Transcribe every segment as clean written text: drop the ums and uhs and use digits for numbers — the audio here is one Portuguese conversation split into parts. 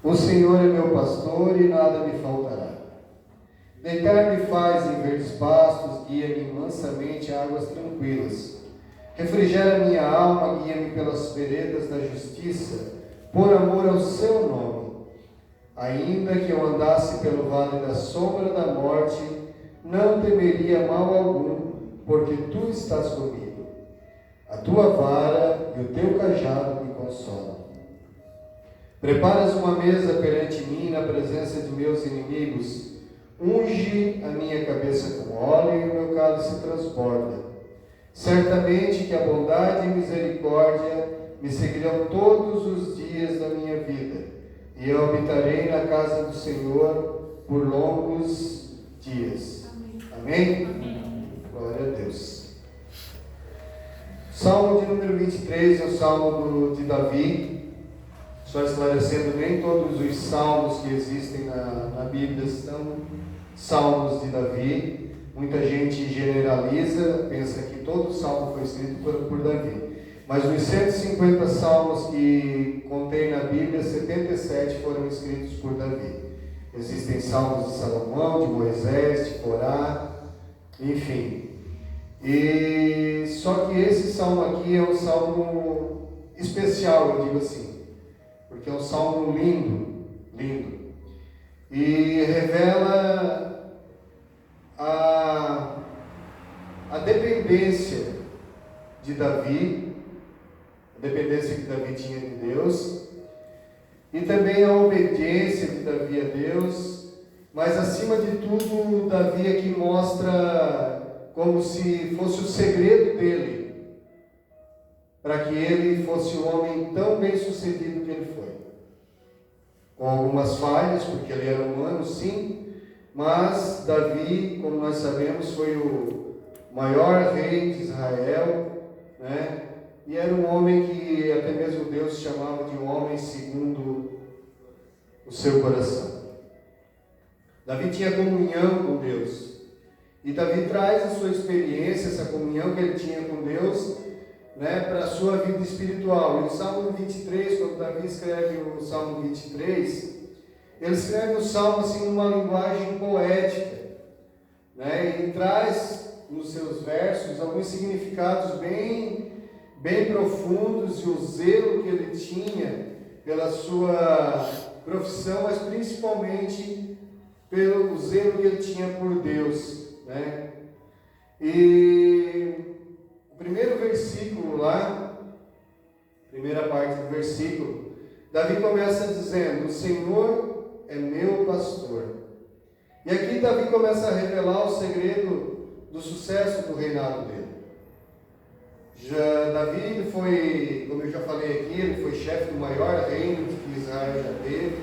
O Senhor é meu pastor e nada me faltará. Deitar-me faz em verdes pastos, guia-me mansamente a águas tranquilas. Refrigera minha alma, guia-me pelas veredas da justiça, por amor ao seu nome. Ainda que eu andasse pelo vale da sombra da morte, não temeria mal algum, porque tu estás comigo. A tua vara e o teu cajado me consolam. Preparas uma mesa perante mim na presença de meus inimigos. Unge a minha cabeça com óleo e o meu cálice transborda. Certamente que a bondade e misericórdia me seguirão todos os dias da minha vida, e eu habitarei na casa do Senhor por longos dias. Amém? Amém? Glória a Deus. Salmo de número 23 é o salmo de Davi. Só esclarecendo, nem todos os salmos que existem na Bíblia são salmos de Davi. Muita gente generaliza, pensa que todo salmo foi escrito por Davi. Mas dos 150 salmos que contém na Bíblia, 77 foram escritos por Davi. Existem salmos de Salomão, de Moisés, de Corá, enfim. E só que esse salmo aqui é um salmo especial, eu digo assim, porque é um salmo lindo, lindo, e revela a dependência de Davi, a dependência que Davi tinha de Deus, e também a obediência de Davi a Deus, mas acima de tudo, Davi aqui mostra como se fosse o segredo dele, para que ele fosse o homem tão bem sucedido que ele foi. Com algumas falhas, porque ele era humano, sim, mas Davi, como nós sabemos, foi o maior rei de Israel, né? E era um homem que até mesmo Deus chamava de um homem segundo o seu coração. Davi tinha comunhão com Deus. E Davi traz a sua experiência, essa comunhão que ele tinha com Deus, né, para a sua vida espiritual. E o Salmo 23, quando Davi escreve o Salmo 23, ele escreve o Salmo assim numa linguagem poética, né, e traz nos seus versos alguns significados bem profundos, e o zelo que ele tinha pela sua profissão, mas principalmente pelo zelo que ele tinha por Deus, né? E o primeiro versículo lá, primeira parte do versículo, Davi começa dizendo: o Senhor é meu pastor. E aqui Davi começa a revelar o segredo do sucesso do reinado dele. Davi foi, como eu já falei aqui, ele foi chefe do maior reino que Israel já teve,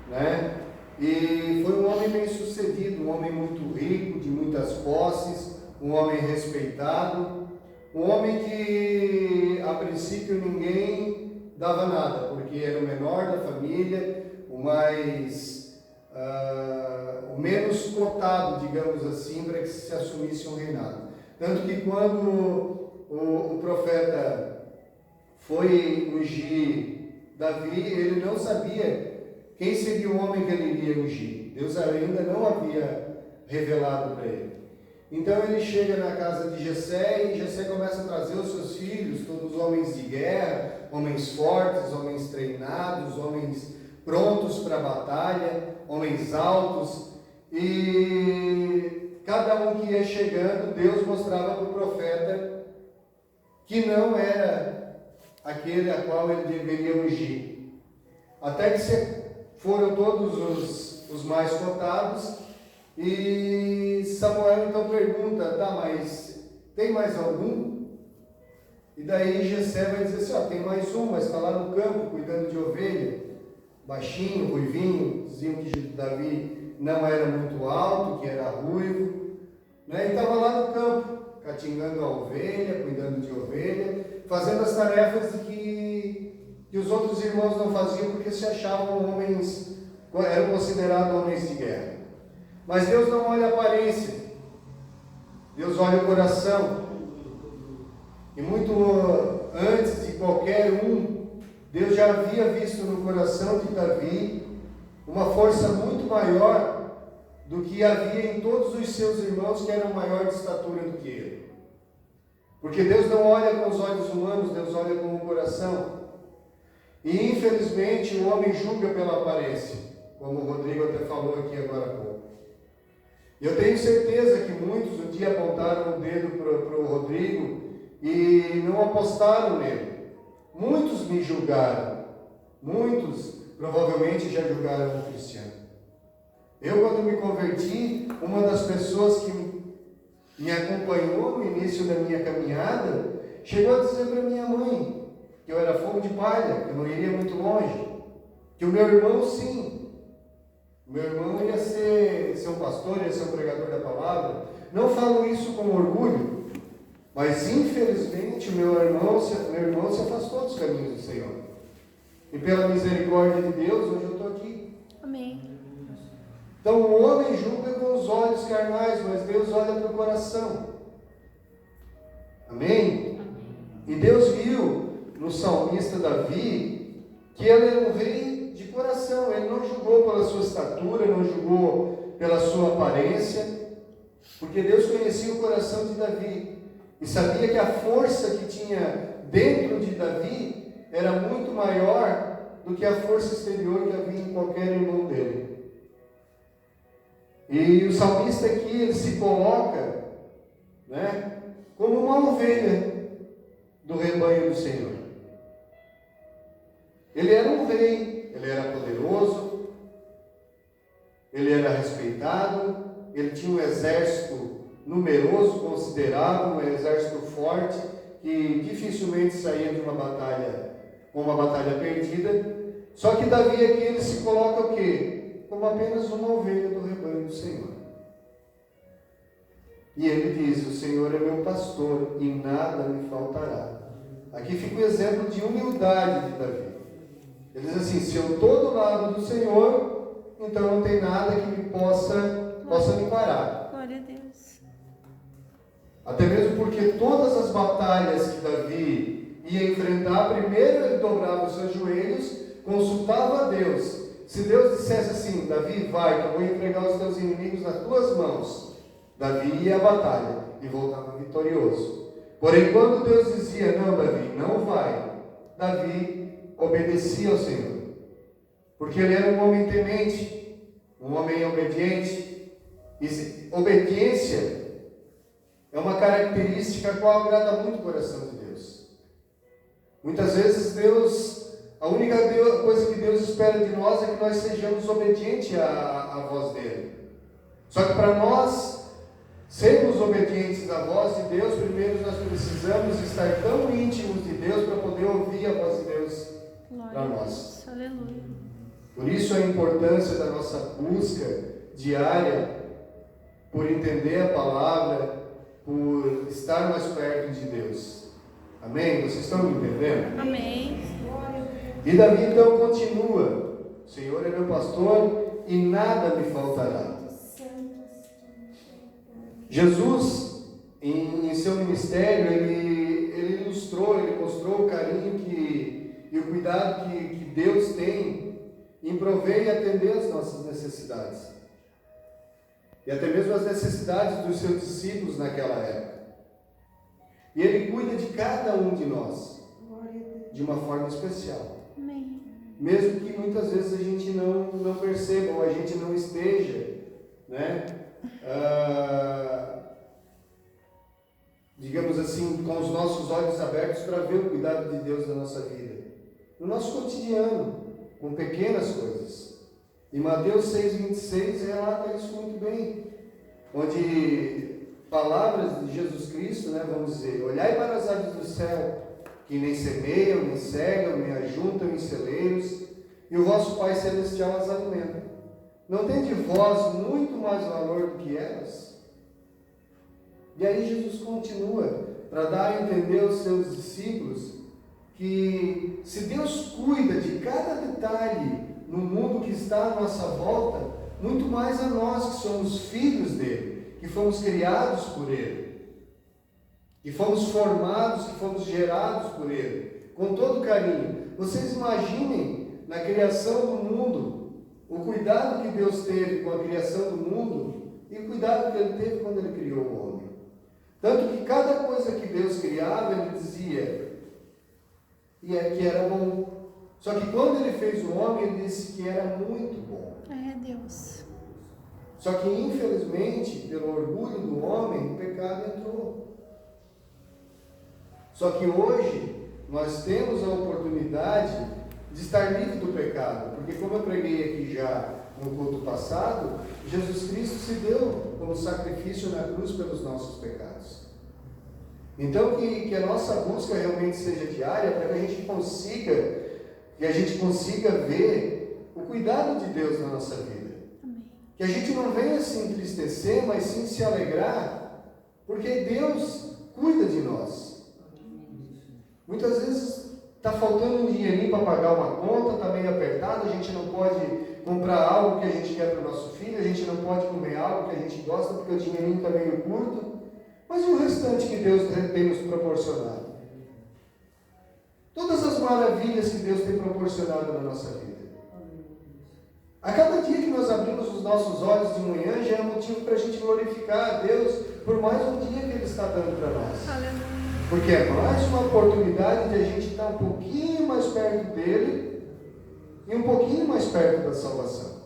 né? E foi um homem bem sucedido, um homem muito rico, de muitas posses, um homem respeitado, um homem que a princípio ninguém dava nada, porque era o menor da família, o menos cotado, digamos assim, para que se assumisse um reinado. Tanto que quando o profeta foi ungir Davi, ele não sabia quem seria o homem que ele iria ungir. Deus ainda não havia revelado para ele. Então ele chega na casa de Jessé, e Jessé começa a trazer os seus filhos, todos homens de guerra, homens fortes, homens treinados, homens prontos para a batalha, homens altos, e cada um que ia chegando, Deus mostrava para o profeta que não era aquele a qual ele deveria ungir. Até que foram todos os mais cotados, e Samuel então pergunta: tá, mas tem mais algum? E daí Jessé vai dizer assim: ó, tem mais um, mas está lá no campo cuidando de ovelha, baixinho, ruivinho. Diziam que Davi não era muito alto, que era ruivo, né? E estava lá no campo, catingando a ovelha, cuidando de ovelha, fazendo as tarefas que os outros irmãos não faziam, porque se achavam homens, eram considerados homens de guerra. Mas Deus não olha a aparência, Deus olha o coração. E muito antes de qualquer um Deus já havia visto no coração de Davi uma força muito maior do que havia em todos os seus irmãos que eram maior de estatura do que ele. Porque Deus não olha com os olhos humanos, Deus olha com o coração. E infelizmente o homem julga pela aparência, como o Rodrigo até falou aqui agora há pouco. Eu tenho certeza que muitos um dia apontaram o dedo para o Rodrigo e não apostaram nele. Muitos me julgaram, muitos provavelmente já julgaram um cristiano. Eu, quando me converti, uma das pessoas que me acompanhou no início da minha caminhada, chegou a dizer para minha mãe que eu era fogo de palha, que eu não iria muito longe, que o meu irmão sim, o meu irmão ia ser um pastor, ia ser um pregador da palavra. Não falo isso com orgulho, mas infelizmente o meu irmão se afastou dos caminhos do Senhor. E pela misericórdia de Deus, hoje eu estou aqui. Amém. Então o homem julga com os olhos carnais, mas Deus olha para o coração. Amém? E Deus viu no salmista Davi que ele era um rei de coração. Ele não julgou pela sua estatura, não julgou pela sua aparência, porque Deus conhecia o coração de Davi e sabia que a força que tinha dentro de Davi era muito maior do que a força exterior que havia em qualquer irmão dele. E o salmista aqui, ele se coloca, né, como uma ovelha do rebanho do Senhor. Ele era um rei, ele era poderoso, ele era respeitado, ele tinha um exército numeroso, considerável, um exército forte, que dificilmente saía de uma batalha com uma batalha perdida. Só que Davi aqui, ele se coloca o quê? Como apenas uma ovelha do rebanho do Senhor. E ele diz: o Senhor é meu pastor e nada me faltará. Aqui fica o exemplo de humildade de Davi. Ele diz assim: se eu estou do lado do Senhor, então não tem nada que me possa me parar. Glória a Deus. Até mesmo porque todas as batalhas que Davi ia enfrentar, primeiro ele dobrava os seus joelhos, consultava a Deus. Se Deus dissesse assim: Davi, vai, que eu vou entregar os teus inimigos nas tuas mãos, Davi ia à batalha e voltava vitorioso. Porém, quando Deus dizia: não, Davi, não vai, Davi obedecia ao Senhor, porque ele era um homem temente, um homem obediente. E obediência é uma característica a qual agrada muito o coração de Deus. Muitas vezes a única coisa que Deus espera de nós é que nós sejamos obedientes à voz dele. Só que para nós sermos obedientes à voz de Deus, primeiro nós precisamos estar tão íntimos de Deus para poder ouvir a voz de Deus para nós. Aleluia. Por isso a importância da nossa busca diária por entender a palavra, por estar mais perto de Deus. Amém? Vocês estão me entendendo? Amém. E Davi então continua: o Senhor é meu pastor e nada me faltará. Jesus, em seu ministério, ele ilustrou, ele mostrou o carinho e o cuidado que Deus tem em prover e atender as nossas necessidades. E até mesmo as necessidades dos seus discípulos naquela época. E ele cuida de cada um de nós de uma forma especial. Amém. Mesmo que muitas vezes a gente não perceba, ou a gente não esteja, né, digamos assim, com os nossos olhos abertos para ver o cuidado de Deus na nossa vida, no nosso cotidiano, com pequenas coisas. E Mateus 6,26 relata isso muito bem, onde palavras de Jesus Cristo, né, vamos dizer: olhai para as aves do céu, que nem semeiam, nem cegam, nem ajuntam em celeiros, e o vosso Pai Celestial as alimenta. Não tem de vós muito mais valor do que elas? E aí Jesus continua para dar a entender aos seus discípulos que se Deus cuida de cada detalhe no mundo que está à nossa volta, muito mais a nós que somos filhos dele, que fomos criados por ele, que fomos formados, que fomos gerados por ele, com todo carinho. Vocês imaginem na criação do mundo, o cuidado que Deus teve com a criação do mundo e o cuidado que Ele teve quando Ele criou o homem. Tanto que cada coisa que Deus criava, Ele dizia que era bom. Só que quando Ele fez o homem, Ele disse que era muito bom. Deus. Só que, infelizmente, pelo orgulho do homem, o pecado entrou. Só que hoje, nós temos a oportunidade de estar livre do pecado. Porque, como eu preguei aqui já no culto passado, Jesus Cristo se deu como sacrifício na cruz pelos nossos pecados. Então, que a nossa busca realmente seja diária, para que a gente consiga ver o cuidado de Deus na nossa vida. Que a gente não venha se entristecer, mas sim se alegrar, porque Deus cuida de nós. Muitas vezes está faltando um dinheirinho para pagar uma conta, está meio apertado, a gente não pode comprar algo que a gente quer para o nosso filho, a gente não pode comer algo que a gente gosta porque o dinheirinho está meio curto. Mas e o restante que Deus tem nos proporcionado? Todas as maravilhas que Deus tem proporcionado na nossa vida. A cada dia que nós abrimos os nossos olhos de manhã, já é motivo para a gente glorificar a Deus por mais um dia que Ele está dando para nós. Aleluia. Porque é mais uma oportunidade de a gente estar um pouquinho mais perto dEle e um pouquinho mais perto da salvação.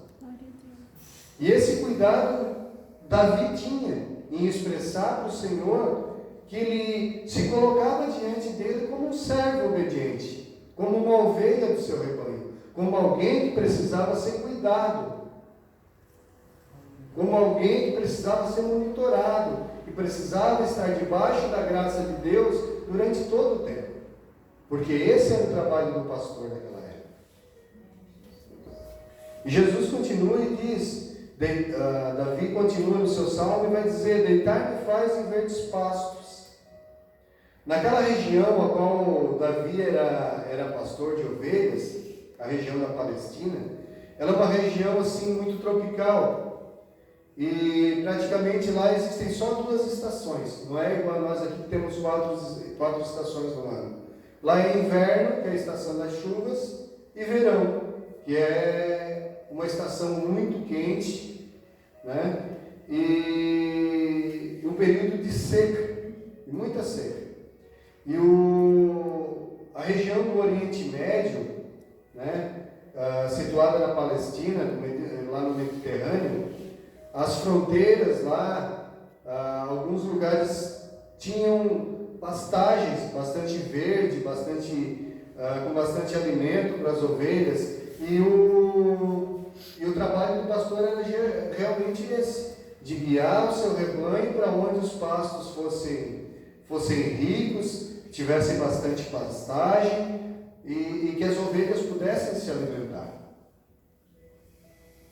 E esse cuidado Davi tinha em expressar para o Senhor que Ele se colocava diante dele como um servo obediente, como uma ovelha do seu rebanho, como alguém que precisava ser cuidado, como alguém que precisava ser monitorado, que precisava estar debaixo da graça de Deus durante todo o tempo. Porque esse era o trabalho do pastor naquela época. E Jesus continua e diz, Davi continua no seu salmo e vai dizer: deitar-me faz em verdes pastos. Naquela região a qual Davi era pastor de ovelhas, a região da Palestina, ela é uma região assim muito tropical. E praticamente lá existem só 2 estações. Não é igual a nós aqui que temos 4 estações no ano. Lá é inverno, que é a estação das chuvas, e verão, que é uma estação muito quente, né? E um período de seca, de muita seca. E a região do Oriente Médio, né, situada na Palestina, lá no Mediterrâneo, as fronteiras lá, alguns lugares tinham pastagens bastante verde, com bastante alimento para as ovelhas, e o trabalho do pastor era realmente esse, de guiar o seu rebanho para onde os pastos fossem ricos, tivessem bastante pastagem e que as ovelhas pudessem se alimentar.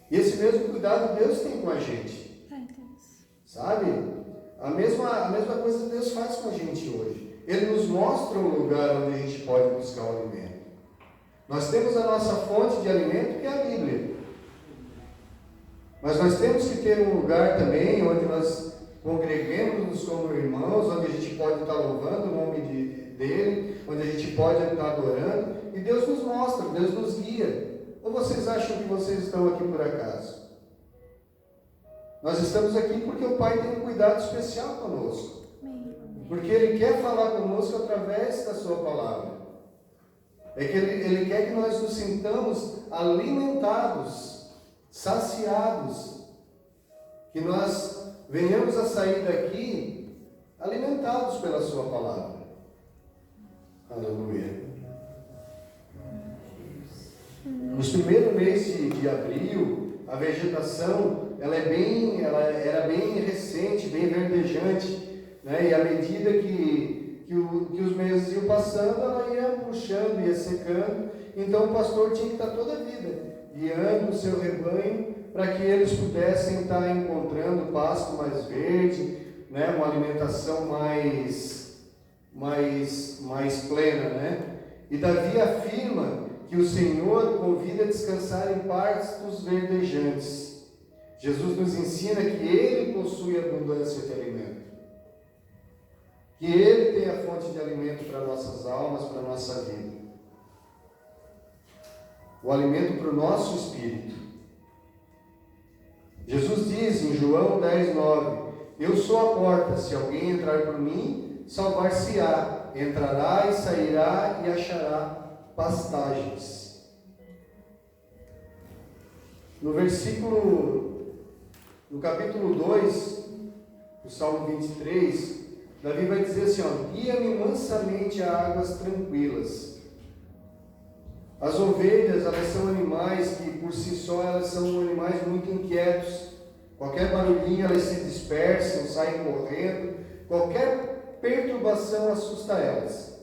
E esse mesmo cuidado Deus tem com a gente. Sabe? A mesma coisa Deus faz com a gente hoje. Ele nos mostra um lugar onde a gente pode buscar o alimento. Nós temos a nossa fonte de alimento, que é a Bíblia. Mas nós temos que ter um lugar também onde nós congreguemos-nos como irmãos, onde a gente pode estar louvando o nome dele, onde a gente pode estar adorando, e Deus nos mostra, Deus nos guia. Ou vocês acham que vocês estão aqui por acaso? Nós estamos aqui porque o Pai tem um cuidado especial conosco. Porque Ele quer falar conosco através da Sua palavra. É que Ele quer que nós nos sintamos alimentados, saciados. Que nós venhamos a sair daqui alimentados pela Sua palavra. Aleluia. Nos primeiros meses de abril, a vegetação ela era bem recente, bem verdejante, né? E à medida que os meses iam passando, ela ia murchando, ia secando. Então o pastor tinha que estar toda a vida guiando o seu rebanho para que eles pudessem estar encontrando pasto mais verde, né? Uma alimentação mais plena, né? E Davi afirma que o Senhor convida a descansar em pastos verdejantes. Jesus nos ensina que Ele possui abundância de alimento. Que Ele tem a fonte de alimento para nossas almas, para a nossa vida. o alimento para o nosso espírito. Jesus diz em João 10:9: eu sou a porta, se alguém entrar por mim, salvar-se-á, entrará e sairá e achará pastagens. No capítulo 2, do Salmo 23, Davi vai dizer assim, guia-me mansamente a águas tranquilas. As ovelhas, elas são animais que por si só, elas são animais muito inquietos. Qualquer barulhinho elas se dispersam, saem correndo. Qualquer perturbação assusta elas.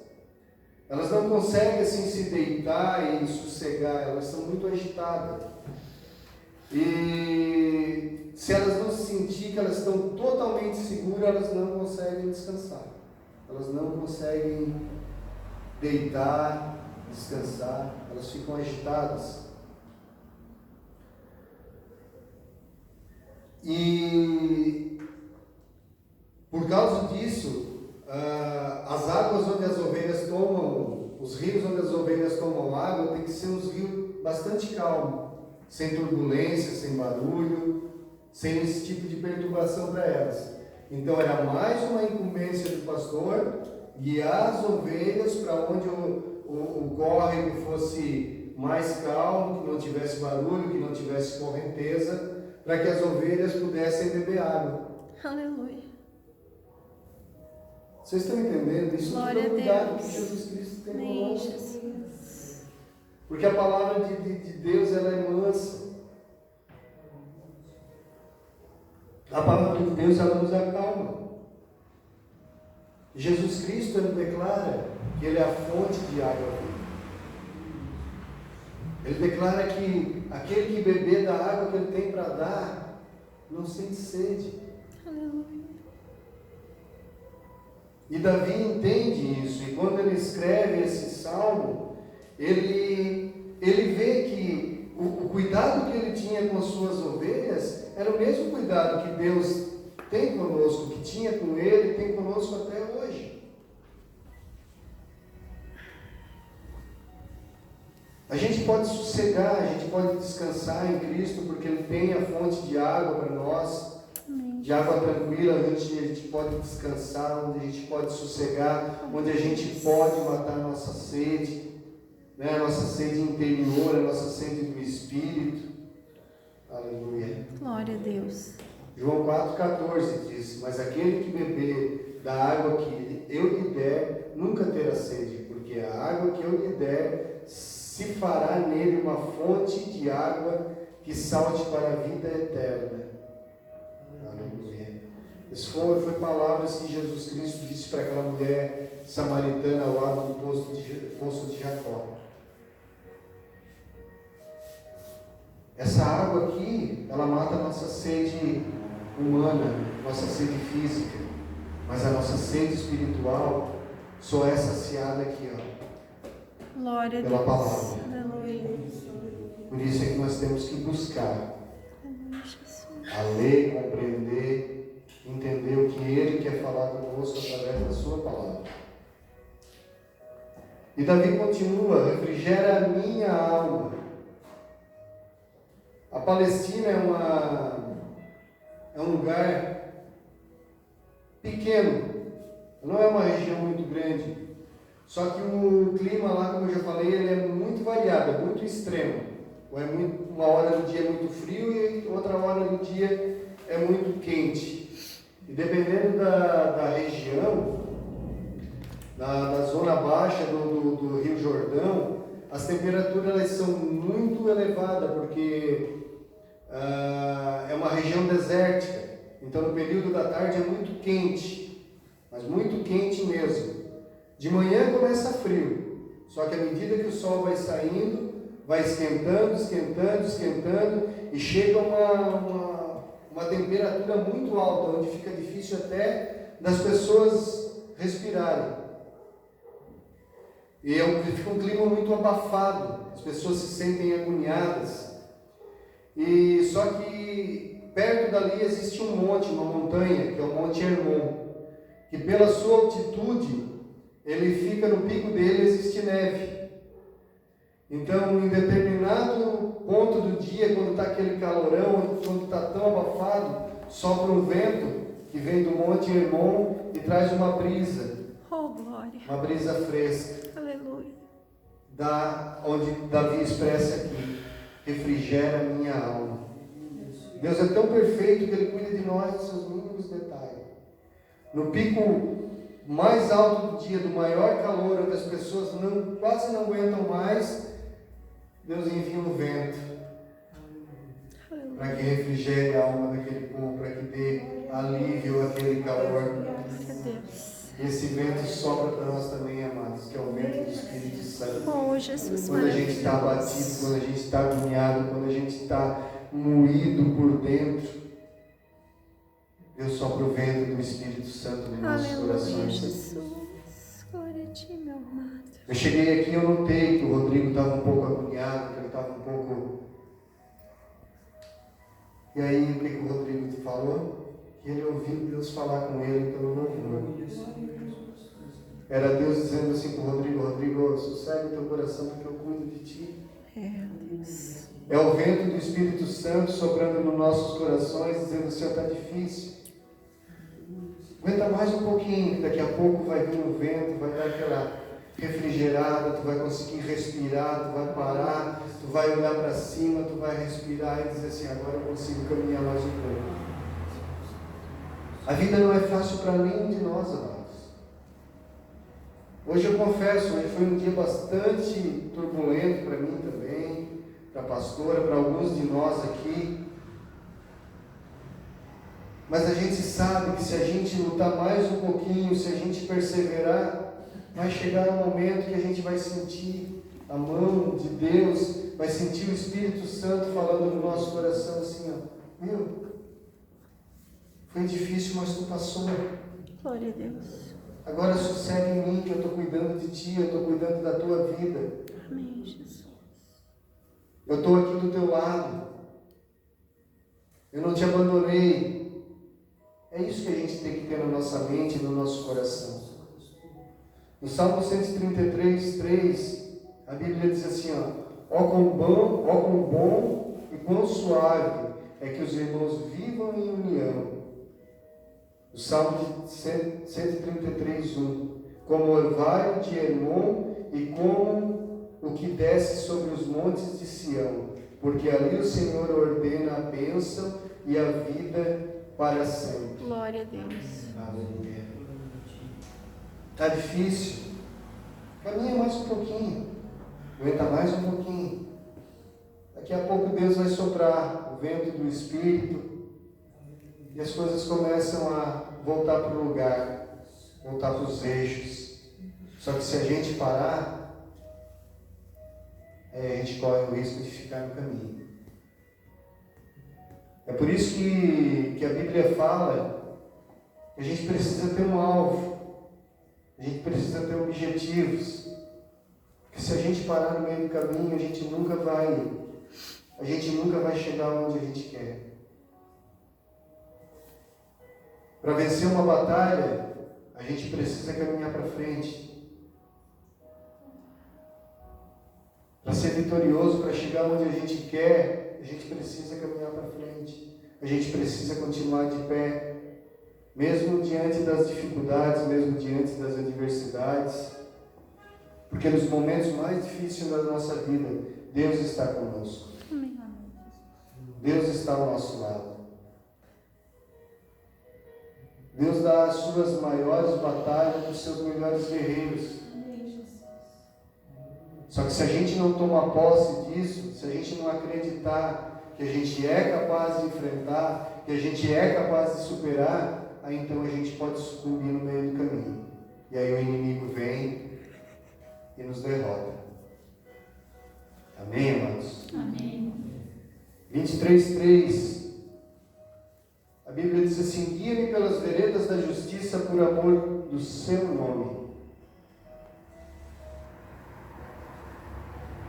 Elas não conseguem assim se deitar e sossegar, elas são muito agitadas. E se elas não se sentir que elas estão totalmente seguras, elas não conseguem descansar. Elas não conseguem deitar, descansar, elas ficam agitadas. E por causa disso, as águas onde as ovelhas tomam, os rios onde as ovelhas tomam água, tem que ser uns rios bastante calmos, sem turbulência, sem barulho, sem esse tipo de perturbação para elas. Então era mais uma incumbência do pastor guiar as ovelhas para onde o córrego fosse mais calmo, que não tivesse barulho, que não tivesse correnteza, para que as ovelhas pudessem beber água. Aleluia. Vocês estão entendendo? Isso tudo é o cuidado que Jesus Cristo tem conosco. Jesus. Porque a palavra de Deus, ela é mansa. A palavra de Deus, ela nos acalma. Jesus Cristo, ele declara que ele é a fonte de água viva. Ele declara que aquele que beber da água que ele tem para dar, não sente sede. Aleluia. E Davi entende isso, e quando ele escreve esse salmo, ele vê que o cuidado que ele tinha com as suas ovelhas era o mesmo cuidado que Deus tem conosco, que tinha com ele e tem conosco até hoje. A gente pode sossegar, a gente pode descansar em Cristo, porque Ele tem a fonte de água para nós, de água tranquila, onde a gente pode descansar, onde a gente pode sossegar, onde a gente pode matar a nossa sede, né? A nossa sede interior, a nossa sede do Espírito. Aleluia. Glória a Deus. João 4,14 diz: mas aquele que beber da água que eu lhe der, nunca terá sede, porque a água que eu lhe der se fará nele uma fonte de água que salte para a vida eterna. Aleluia. Isso foi palavras que Jesus Cristo disse para aquela mulher samaritana ao lado do poço de Jacó. Essa água aqui, ela mata a nossa sede humana, nossa sede física, mas a nossa sede espiritual só é saciada aqui, Glória a pela Deus. palavra. Aleluia. Por isso é que nós temos que buscar Aleluia, Jesus. a ler, compreender, entender o que Ele quer falar conosco através da sua palavra. E Davi continua: refrigera a minha alma. A Palestina é um lugar pequeno, não é uma região muito grande. Só que o clima lá, como eu já falei, ele é muito variado, é muito extremo. Uma hora do dia é muito frio e outra hora do dia é muito quente. E dependendo da região, da zona baixa do Rio Jordão, as temperaturas elas são muito elevadas, porque é uma região desértica. Então no período da tarde é muito quente, mas muito quente mesmo. De manhã começa frio, só que à medida que o sol vai saindo, vai esquentando, e chega uma temperatura muito alta, onde fica difícil até das pessoas respirarem. E fica um clima muito abafado, as pessoas se sentem agoniadas. E só que perto dali existe um monte, uma montanha, que é o Monte Hermon, que pela sua altitude, ele fica no pico dele, existe neve. Então, em determinado ponto do dia, quando está aquele calorão, quando está tão abafado, sopra um vento que vem do Monte Hermon e traz uma brisa, Oh, glória. uma brisa fresca, Aleluia. onde Davi expressa aqui, refrigera a minha alma. Deus é tão perfeito que Ele cuida de nós nos seus mínimos detalhes. No pico mais alto do dia, do maior calor, onde as pessoas quase não aguentam mais, Deus envia um vento para que refrigere a alma daquele povo, para que dê alívio àquele calor. Glória a Deus. E esse vento sopra para nós também, amados, que é o vento do Espírito Santo. Oh, Jesus, Quando a gente está abatido, quando a gente está agoniado, quando a gente está moído por dentro, Deus sopra o vento do Espírito Santo nos nossos aleluia, corações. Jesus. Glória a Ti, meu amado. Eu cheguei aqui e eu notei que o Rodrigo estava um pouco agoniado, que ele estava um pouco... E aí, o que o Rodrigo falou? Que ele ouviu Deus falar com ele pelo louvor. Era Deus dizendo assim para o Rodrigo: Rodrigo, sossegue o teu coração porque eu cuido de ti. Deus. É o vento do Espírito Santo soprando nos nossos corações, dizendo: Senhor, está difícil. Aguenta mais um pouquinho, que daqui a pouco vai vir um vento, vai dar aquela refrigerada, tu vai conseguir respirar, tu vai parar, tu vai olhar para cima, tu vai respirar e dizer assim: agora eu consigo caminhar mais um pouco. A vida não é fácil para nenhum de nós, amados. Hoje eu confesso, hoje foi um dia bastante turbulento para mim também, para a pastora, para alguns de nós aqui. Mas a gente sabe que se a gente lutar mais um pouquinho, se a gente perseverar, vai chegar um momento que a gente vai sentir a mão de Deus, vai sentir o Espírito Santo falando no nosso coração assim, ó: meu, foi difícil, mas tu passou. Glória a Deus. Agora sossega em mim, que eu estou cuidando de ti, eu estou cuidando da tua vida. Amém, Jesus. Eu estou aqui do teu lado. Eu não te abandonei. É isso que a gente tem que ter na nossa mente e no nosso coração. No Salmo 133, 3, a Bíblia diz assim, ó quão bom e quão suave é que os irmãos vivam em união. O Salmo 133, 1. Como o orvalho de Hermon e como o que desce sobre os montes de Sião, porque ali o Senhor ordena a bênção e a vida para sempre. Glória a Deus. Aleluia. Está difícil? Caminha mais um pouquinho. Aguenta mais um pouquinho. Daqui a pouco Deus vai soprar o vento do Espírito e as coisas começam a voltar para o lugar, voltar para os eixos. Só que se a gente parar, a gente corre o risco de ficar no caminho. É por isso que a Bíblia fala que a gente precisa ter um alvo, a gente precisa ter objetivos. Porque se a gente parar no meio do caminho, a gente nunca vai chegar onde a gente quer. Para vencer uma batalha, a gente precisa caminhar para frente. Para ser vitorioso, para chegar onde a gente quer, a gente precisa caminhar para frente. A gente precisa continuar de pé, mesmo diante das dificuldades, mesmo diante das adversidades. Porque nos momentos mais difíceis da nossa vida, Deus está conosco. Deus está ao nosso lado. Deus dá as suas maiores batalhas para os seus melhores guerreiros. Só que se a gente não tomar posse disso, se a gente não acreditar que a gente é capaz de enfrentar, que a gente é capaz de superar, aí então a gente pode sucumbir no meio do caminho. E aí o inimigo vem e nos derrota. Amém, amados? Amém. 23:3. A Bíblia diz assim: guia-me pelas veredas da justiça por amor do seu nome.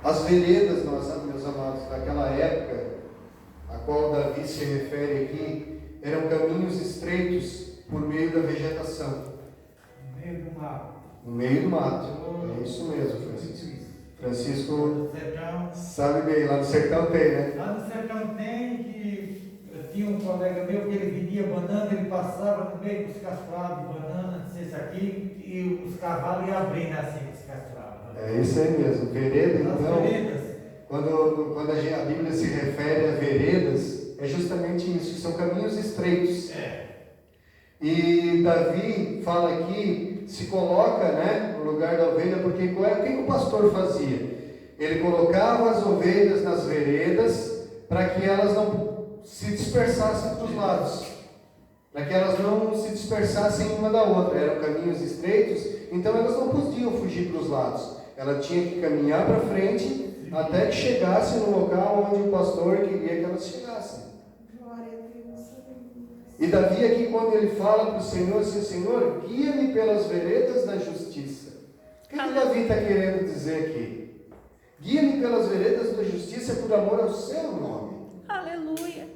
As veredas, meus amados, daquela época, a qual Davi se refere aqui, eram caminhos estreitos por meio da vegetação. No meio do mato. No meio do mato. É isso mesmo, Francisco do sertão. sabe bem, lá no sertão tem, né? Lá no sertão tem que tinha um colega meu que ele vendia banana, ele passava no meio dos castrados de banana, não sei se aqui, e os cavalos iam abrindo assim, os castrados. É isso aí mesmo. Vereda, Nas então, veredas. quando a Bíblia se refere a veredas, é justamente isso, são caminhos estreitos. E Davi fala aqui, se coloca, né, no lugar da ovelha, porque o que o pastor fazia? Ele colocava as ovelhas nas veredas para que elas não se dispersassem para os lados, para que elas não se dispersassem uma da outra. Eram caminhos estreitos, então elas não podiam fugir para os lados. Ela tinha que caminhar para frente até que chegasse no local onde o pastor queria que elas chegassem. E Davi aqui, quando ele fala para o Senhor assim, Senhor, guia-me pelas veredas da justiça. O que Davi está querendo dizer aqui? Guia-me pelas veredas da justiça por amor ao seu nome. Aleluia.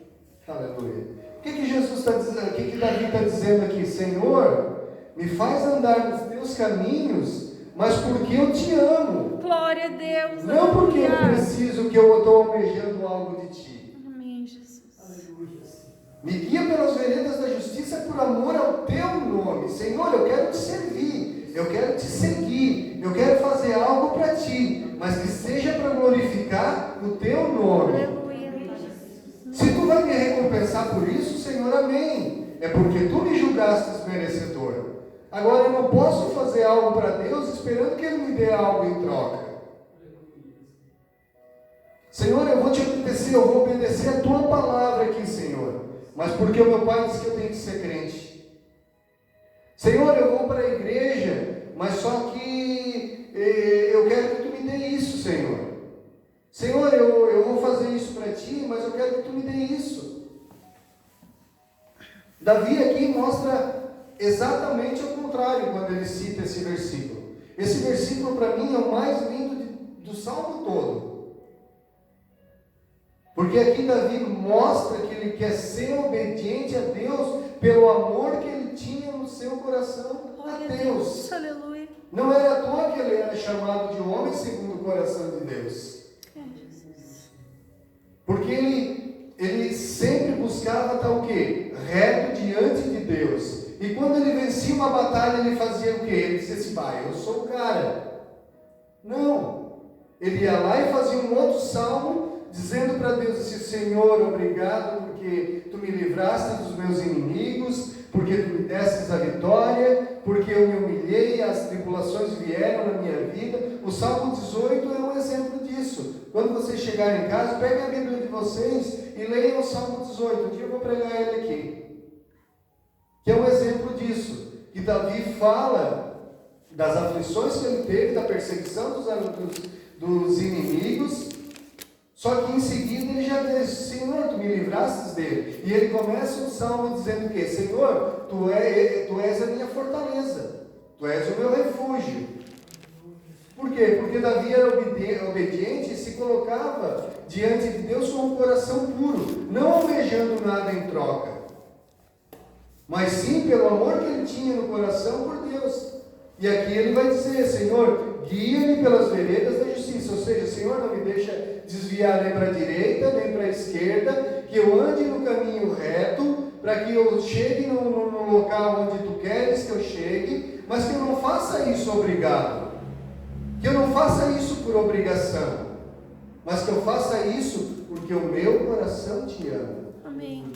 Aleluia. O que Jesus está dizendo? O que Davi está dizendo aqui? Senhor, me faz andar nos teus caminhos, mas porque eu te amo. Glória a Deus. Não porque eu aleluia. preciso, que eu estou almejando algo de ti. Amém, Jesus. Me guia pelas veredas da justiça por amor ao teu nome. Senhor, eu quero te servir, eu quero te seguir, eu quero fazer algo para ti, mas que seja para glorificar o teu nome. Aleluia. Se tu vai me recompensar por isso, Senhor, amém. É porque tu me julgastes merecedor. Agora eu não posso fazer algo para Deus esperando que Ele me dê algo em troca. Senhor, eu vou te obedecer, eu vou obedecer a tua palavra aqui, Senhor. Mas porque o meu pai disse que eu tenho que ser crente. Senhor, eu vou para a igreja, mas só que eu quero que tu me dê isso, Senhor. Senhor, eu vou fazer isso para ti, mas eu quero que tu me dê isso. Davi aqui mostra exatamente o contrário quando ele cita esse versículo. Esse versículo para mim é o mais lindo do salmo todo. Porque aqui Davi mostra que ele quer ser obediente a Deus pelo amor que ele tinha no seu coração a Deus. Aleluia. Não era à toa que ele era chamado de homem segundo o coração de Deus. É, Jesus. Porque ele sempre buscava estar o quê? Reto diante de Deus. E quando ele vencia uma batalha, ele fazia o quê? Ele dizia assim, pai, eu sou o cara. Não. Ele ia lá e fazia um outro salmo, dizendo para Deus assim, Senhor, obrigado porque tu me livraste dos meus inimigos, porque tu me destes a vitória, porque eu me humilhei, as tribulações vieram na minha vida. O Salmo 18 é um exemplo disso. Quando vocês chegarem em casa, peguem a Bíblia de vocês e leiam o Salmo 18. Um dia eu vou pregar ele aqui. Que é um exemplo disso. Que Davi fala das aflições que ele teve, da perseguição dos inimigos. Só que em seguida ele já diz, Senhor, tu me livrastes dele. E ele começa o salmo dizendo o quê? Senhor, tu és a minha fortaleza, tu és o meu refúgio. Por quê? Porque Davi era obediente e se colocava diante de Deus com um coração puro, não almejando nada em troca, mas sim pelo amor que ele tinha no coração por Deus. E aqui ele vai dizer, Senhor, guia-me pelas veredas da justiça, ou seja, Senhor, não me deixa desviar nem para a direita, nem para a esquerda, que eu ande no caminho reto, para que eu chegue no local onde tu queres que eu chegue, mas que eu não faça isso obrigado, que eu não faça isso por obrigação, mas que eu faça isso porque o meu coração te ama. Amém.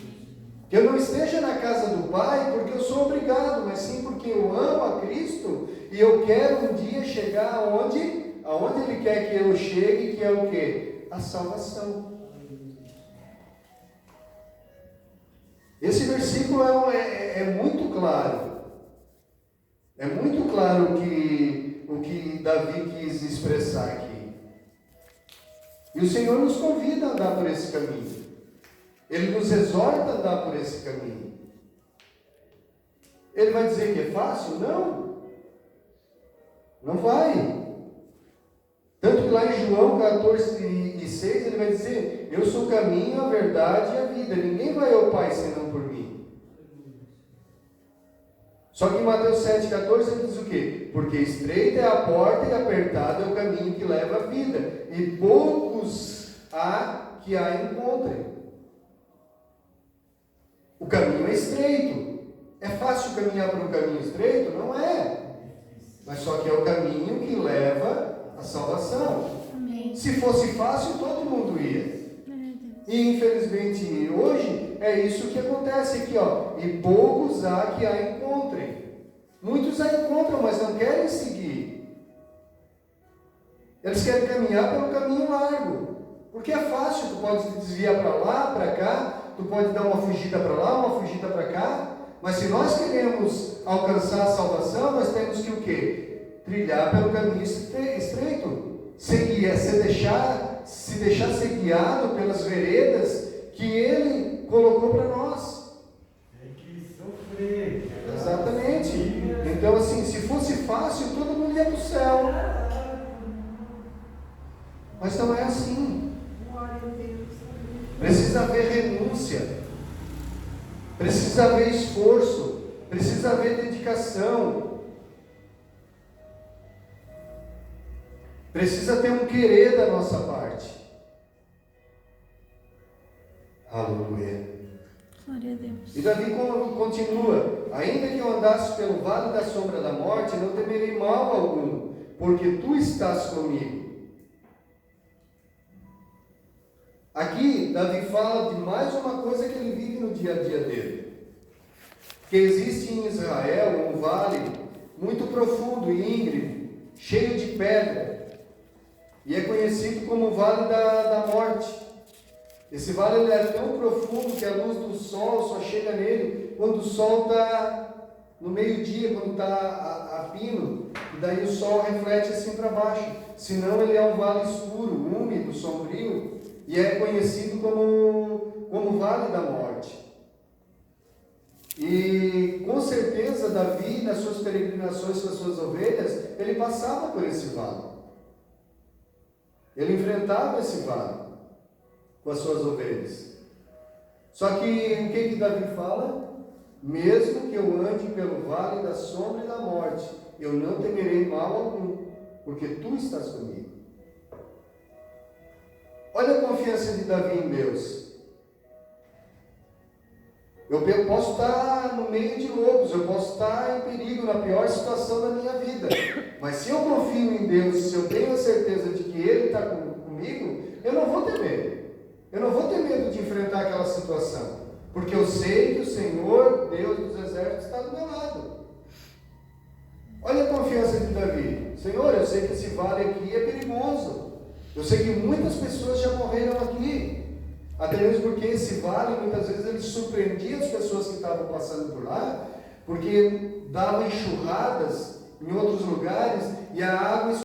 Que eu não esteja na casa do Pai porque eu sou obrigado, mas sim porque eu amo a Cristo e eu quero um dia chegar aonde Ele quer que eu chegue, que é o quê? A salvação. Esse versículo é muito claro. É muito claro o que Davi quis expressar aqui. E o Senhor nos convida a andar por esse caminho. Ele nos exorta a andar por esse caminho. Ele vai dizer que é fácil? Não. Não vai. Tanto que lá em João 14:6 ele vai dizer, eu sou o caminho, a verdade e a vida. Ninguém vai ao Pai senão por mim. Só que em Mateus 7,14 ele diz o quê? Porque estreita é a porta e apertado é o caminho que leva à vida, e poucos há que a encontrem. O caminho é estreito. É fácil caminhar por um caminho estreito? Não é. Mas só que é o caminho que leva à salvação. Amém. Se fosse fácil, todo mundo ia. E infelizmente hoje é isso que acontece aqui, ó. E poucos há que a encontrem. Muitos a encontram, mas não querem seguir. Eles querem caminhar pelo caminho largo. Porque é fácil, tu pode te desviar para lá, para cá, tu pode dar uma fugida para lá, uma fugida para cá. Mas se nós queremos alcançar a salvação, nós temos que o quê? Trilhar pelo caminho estreito. Seguir, se deixar ser guiado pelas veredas que Ele colocou para nós. Tem que sofrer. Exatamente. Então assim, se fosse fácil, todo mundo ia para o céu. Mas não é assim. Glória a Deus. Precisa haver renúncia. Precisa haver esforço. Precisa haver dedicação. Precisa ter um querer da nossa parte. Aleluia. Glória a Deus. E Davi continua: ainda que eu andasse pelo vale da sombra da morte, não temerei mal algum, porque tu estás comigo. Aqui, Davi fala de mais uma coisa que ele vive no dia a dia dele. Que existe em Israel um vale muito profundo e íngreme, cheio de pedra, e é conhecido como o Vale da Morte. Esse vale ele é tão profundo que a luz do sol só chega nele quando o sol está no meio-dia, quando está a pino, e daí o sol reflete assim para baixo. Senão ele é um vale escuro, úmido, sombrio, e é conhecido como Vale da Morte. E com certeza Davi, nas suas peregrinações com as suas ovelhas, ele passava por esse vale. Ele enfrentava esse vale com as suas ovelhas. Só que o que Davi fala? Mesmo que eu ande pelo vale da sombra e da morte, eu não temerei mal algum, porque tu estás comigo. Olha a confiança de Davi em Deus. Eu posso estar no meio de lobos, eu posso estar em perigo, na pior situação da minha vida. Mas se eu confio em Deus, se eu tenho a certeza de que Ele está comigo, eu não vou temer. Eu não vou ter medo de enfrentar aquela situação. Porque eu sei que o Senhor, Deus dos exércitos, está do meu lado. Olha a confiança de Davi. Senhor, eu sei que esse vale aqui é perigoso. Eu sei que muitas pessoas já morreram aqui. Até mesmo porque esse vale, muitas vezes, ele surpreendia as pessoas que estavam passando por lá, porque dava enxurradas em outros lugares e a água